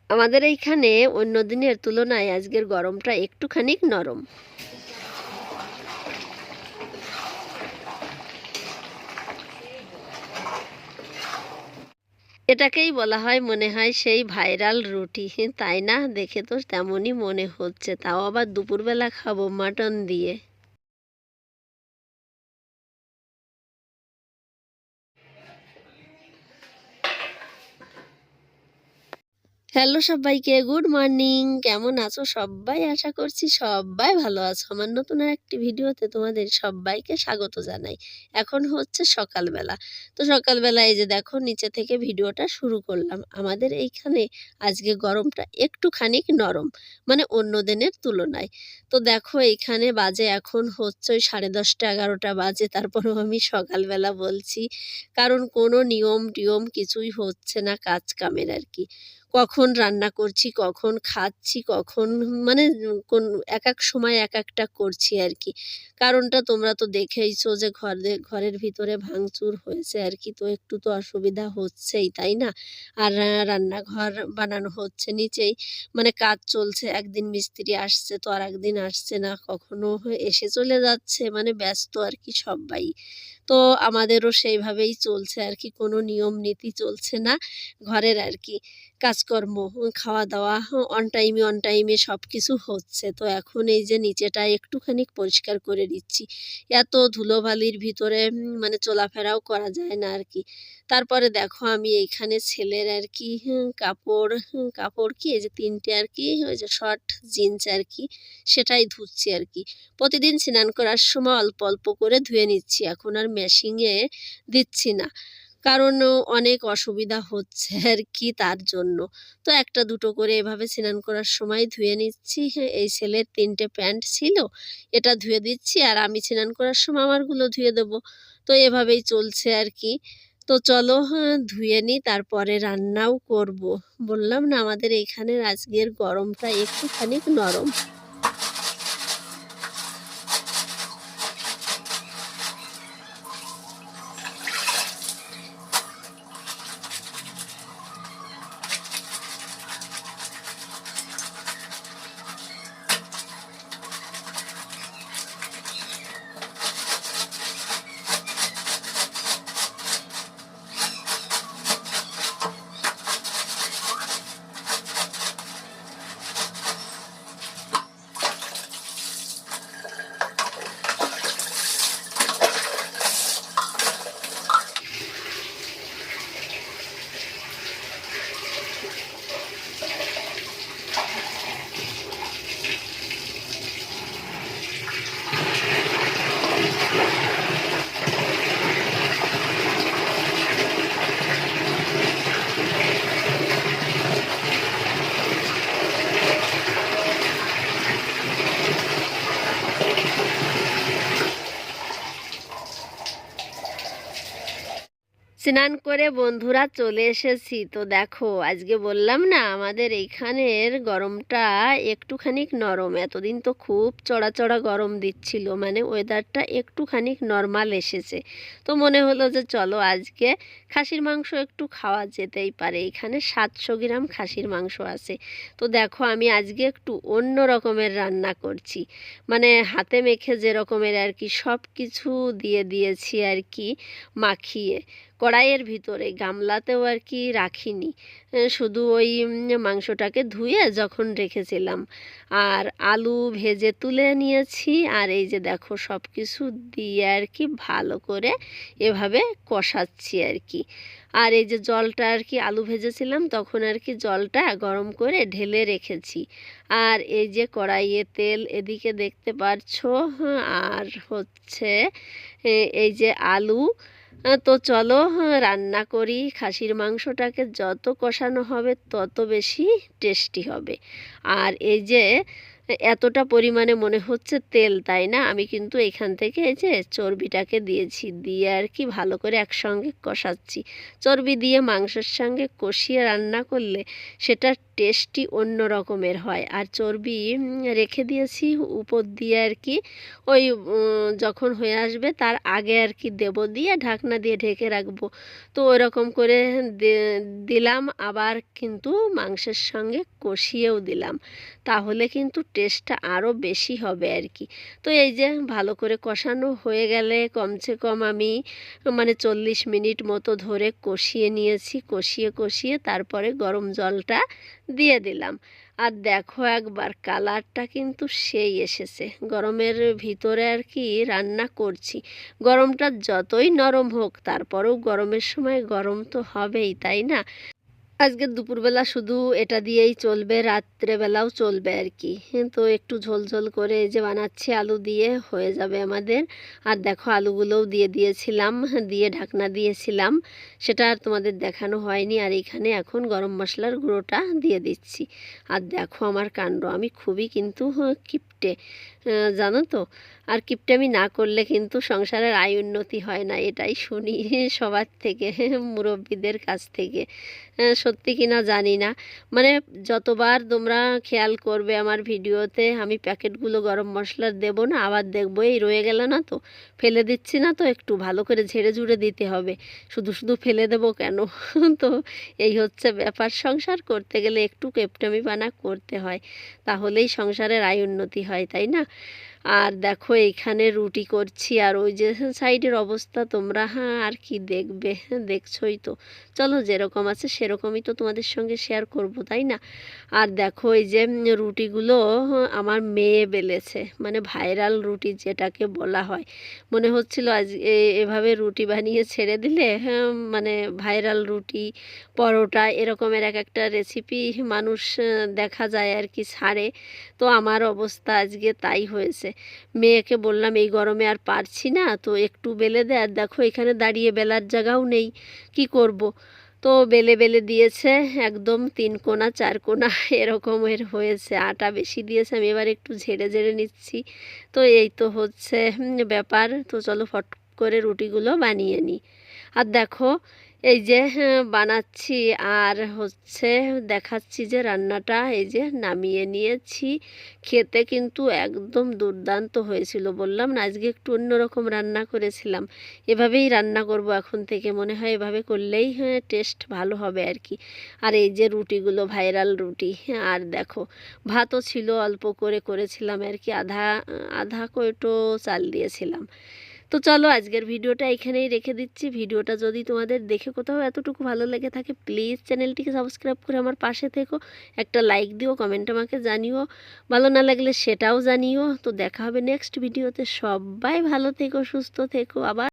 আমাদের এইখানে অন্য দিনের তুলনায় আজকের গরমটা একটুখানি নরম। এটাকেই বলা হয় মনে হয় সেই ভাইরাল রুটি, তাই না? দেখে তো তেমনই মনে হচ্ছে, তাও আবার দুপুরবেলা খাবো মাটন দিয়ে। হ্যালো সবাইকে, গুড মর্নিং। কেমন আছো সবাই? আশা করছি সবাই ভালো আছো। আমার নতুন একটি ভিডিওতে তোমাদের সবাইকে স্বাগত জানাই। এখন হচ্ছে সকালবেলা। তো সকালবেলা এই যে দেখো নিচে থেকে ভিডিওটা শুরু করলাম। আমাদের এইখানে আজকে গরমটা একটুখানি নরম, মানে অন্য দিনের তুলনায়। তো দেখো এইখানে বাজে এখন হচ্ছে ওই 10:30 11টা বাজে, তারপরেও আমি সকালবেলা বলছি, কারণ কোনো নিয়ম টিয়ম কিছুই হচ্ছে না কাজ কামের আর কি। কখন রান্না করছি, কখন খাচ্ছি, কখন মানে কোন এক সময় এক একটা করছি আর কি। কারণটা তোমরা তো দেখেইছো যে ঘরের ভিতরে ভাঙচুর হয়েছে আর কি, তো একটু তো অসুবিধা হচ্ছেই, তাই না? আর রান্নাঘর বানানো হচ্ছে নিচেই, মানে কাজ চলছে। একদিন মিস্ত্রি আসছে তো আর একদিন আসছে না, কখনো এসে চলে যাচ্ছে, মানে ব্যস্ত আর কি সব্বাই। তো আমাদেরও সেইভাবেই চলছে আর কি, কোনো নিয়ম নীতি চলছে না ঘরের আর কি। কাজকর্ম, খাওয়া দাওয়া অন টাইমে সব কিছু হচ্ছে। তো এখন এই যে নিচেটা একটুখানি পরিষ্কার করে দিচ্ছি। এত ধুলোবালির ভিতরে মানে চলাফেরাও করা যায় না আর কি। তারপরে দেখো আমি এইখানে ছেলের আর কি কাপড় কি এই যে 3টে আর কি ওই যে শর্ট জিন্স আর কি, সেটাই ধুচ্ছি আর কি। প্রতিদিন স্নান করার সময় অল্প অল্প করে ধুয়ে নিচ্ছি, এখন আর মেশিনে দিচ্ছি না, কারণ অনেক অসুবিধা হচ্ছে আর কি তার জন্য। তো একটা দুটো করে এভাবে স্নান করার সময় ধুয়ে নিচ্ছি। এই ছেলের 3টে প্যান্ট ছিল, এটা ধুয়ে দিচ্ছি, আর আমি স্নান করার সময় আমারগুলো ধুয়ে দেবো। তো এভাবেই চলছে আর কি। তো চলো ধুয়ে নিই, তারপরে রান্নাও করব। বললাম না আমাদের এইখানের আজকের গরমটা একটুখানি নরম। স্নান করে বন্ধুরা চলে এসেছি। তো দেখো আজকে বললাম না আমাদের এইখানের গরমটা একটুখানি নরম। এতদিন তো খুব চড়া চড়া গরম দিচ্ছিল, মানে ওয়েদারটা একটুখানি নর্মাল এসেছে। তো মনে হলো যে চলো আজকে খাসির মাংস একটু খাওয়া যেতেই পারে। এখানে 700 গ্রাম খাসির মাংস আছে। তো দেখো আমি আজকে একটু অন্য রকমের রান্না করছি, মানে হাতে মেখে যে রকমের আর কি সব কিছু দিয়ে দিয়েছি আর কি মাখিয়ে কড়াইয়ের ভিতরে, গামলাতেও আর কি রাখিনি। শুধু ওই মাংসটাকে ধুয়ে যখন রেখেছিলাম, আর আলু ভেজে তুলে নিয়েছি, আর এই যে দেখো সব কিছু দিয়ে আর কি ভালো করে এভাবে কষাচ্ছি আর কি। আর এই যে জলটা আর কি আলু ভেজেছিলাম তখন আর কি জলটা গরম করে ঢেলে রেখেছি। আর এই যে কড়াইয়ে তেল এদিকে দেখতে পারছো, আর হচ্ছে এই যে আলু। তো চলো রান্না করি। খাসির মাংসটাকে যত কষানো হবে তত বেশি টেস্টি হবে। আর এই যে এতটা পরিমাণে মনে হচ্ছে তেল, তাই না? আমি কিন্তু এখান থেকে এই যে চর্বিটাকে দিয়েছি, দিয়ে আর কি ভালো করে একসঙ্গে কষাচ্ছি। চর্বি দিয়ে মাংসের সঙ্গে কষিয়ে রান্না করলে সেটার টেস্টই অন্য রকমের হয়। আর চর্বি রেখে দিয়েছি উপর দিয়ে আর কি, ওই যখন হয়ে আসবে তার আগে আর কি দেব, দিয়ে ঢাকনা দিয়ে ঢেকে রাখবো। তো ওরকম করে দিলাম, আবার কিন্তু মাংসের সঙ্গে কষিয়েও দিলাম, তাহলে কিন্তু টেস্টটা আরও বেশি হবে আর কি। তো এই যে ভালো করে কষানো হয়ে গেলে কমসে কম আমি মানে 40 মিনিট মতো ধরে কষিয়ে নিয়েছি। কষিয়ে কষিয়ে তারপরে গরম জলটা দিয়ে দিলাম। আর দেখো একবার কালারটা কিন্তু সেই এসেছে। গরমের ভিতরে আর কি রান্না করছি, গরমটা যতই নরম হোক তারপরেও গরমের সময় গরম তো হবেই, তাই না? আজকে দুপুরবেলা শুধু এটা দিয়েই চলবে, রাত্রেবেলাও চলবে আর কি। তো একটু ঝোল ঝোল করে এই যে বানাচ্ছি, আলু দিয়ে হয়ে যাবে আমাদের। আর দেখো আলুগুলোও দিয়ে দিয়েছিলাম, দিয়ে ঢাকনা দিয়েছিলাম, সেটা আর তোমাদের দেখানো হয়নি। আর এখানে এখন গরম মশলার গুঁড়োটা দিয়ে দিচ্ছি। আর দেখো আমার কাণ্ড, আমি খুবই কিন্তু কিপটে, জানো তো। আর কিপটেমি না করলে কিন্তু সংসারের আয় উন্নতি হয় না, এটাই শুনি সবার থেকে, মুরব্বীদের কাছ থেকে। সত্যি কি না জানি না, মানে যতবার তোমরা খেয়াল করবে আমার ভিডিওতে আমি প্যাকেটগুলো গরম মশলার দেবো না, আবার দেখবো এই রয়ে গেল না তো, ফেলে দিচ্ছি না তো, একটু ভালো করে ঝেড়ে ঝুড়ে দিতে হবে, শুধু শুধু ফেলে দেবো কেন? তো এই হচ্ছে ব্যাপার, সংসার করতে গেলে একটু কেপটামিপানা করতে হয়, তাহলেই সংসারের আয় উন্নতি হয়, তাই না? আর দেখো এইখানে রুটি করছি, আর ওই যে সাইডের অবস্থা তোমরা আর কি দেখবে, দেখছোই তো। চলো যেরকম আছে সেরকমই তো তোমাদের সঙ্গে শেয়ার করব, তাই না? আর দেখো এই যে রুটিগুলো আমার মেয়ে বেলেছে, মানে ভাইরাল রুটি যেটাকে বলা হয়। মনে হচ্ছিল আজ এভাবে রুটি বানিয়ে ছেড়ে দিলে মানে ভাইরাল রুটি, পরোটা এরকমের এক একটা রেসিপি মানুষ দেখা যায় আর কি ছাড়ে। তো আমার অবস্থা আজকে তাই হয়েছে। মেয়েকে বললাম এই গরমে আর পারছি না, তো একটু বেলে দে। আর দেখো এখানে দাঁড়িয়ে বেলার জায়গাও নেই, কি করব। তো বেলে বেলে দিয়েছে, একদম 3 কোণা 4 কোণা এরকমের হয়েছে। আটা বেশি দিয়েছে, আমি এবার একটু ঝেড়ে ঝেড়ে নিচ্ছি। তো এই তো হচ্ছে ব্যাপার। তো চলো ফট করে রুটিগুলো বানিয়ে নিই। আর দেখো এই যে বানাচ্ছি, আর হচ্ছে দেখাচ্ছি যে রান্নাটা এই যে নামিয়ে নিয়েছি। খেতে কিন্তু একদম দুর্দান্ত হয়েছিল, বললাম না আজকে একটু অন্যরকম রান্না করেছিলাম। এভাবেই রান্না করব এখন থেকে, মনে হয় এভাবে করলেই টেস্ট ভালো হবে আর কি। আর এই যে রুটিগুলো ভাইরাল রুটি। আর দেখো ভাতও ছিল, অল্প করে করেছিলাম আর কি, আধা আধা কৌটো চাল দিয়েছিলাম। তো চলো আজকের ভিডিওটা এখানেই রেখে দিচ্ছি। ভিডিওটা যদি তোমাদের দেখে কোথাও এতটুকু ভালো লেগে থাকে, প্লিজ চ্যানেলটিকে সাবস্ক্রাইব করে আমার পাশে থেকো, একটা লাইক দিও, কমেন্ট আমাকে জানিও, ভালো না লাগলে সেটাও জানিও। তো দেখা হবে নেক্সট ভিডিওতে, সবাই ভালো থেকো, সুস্থ থেকো। আবার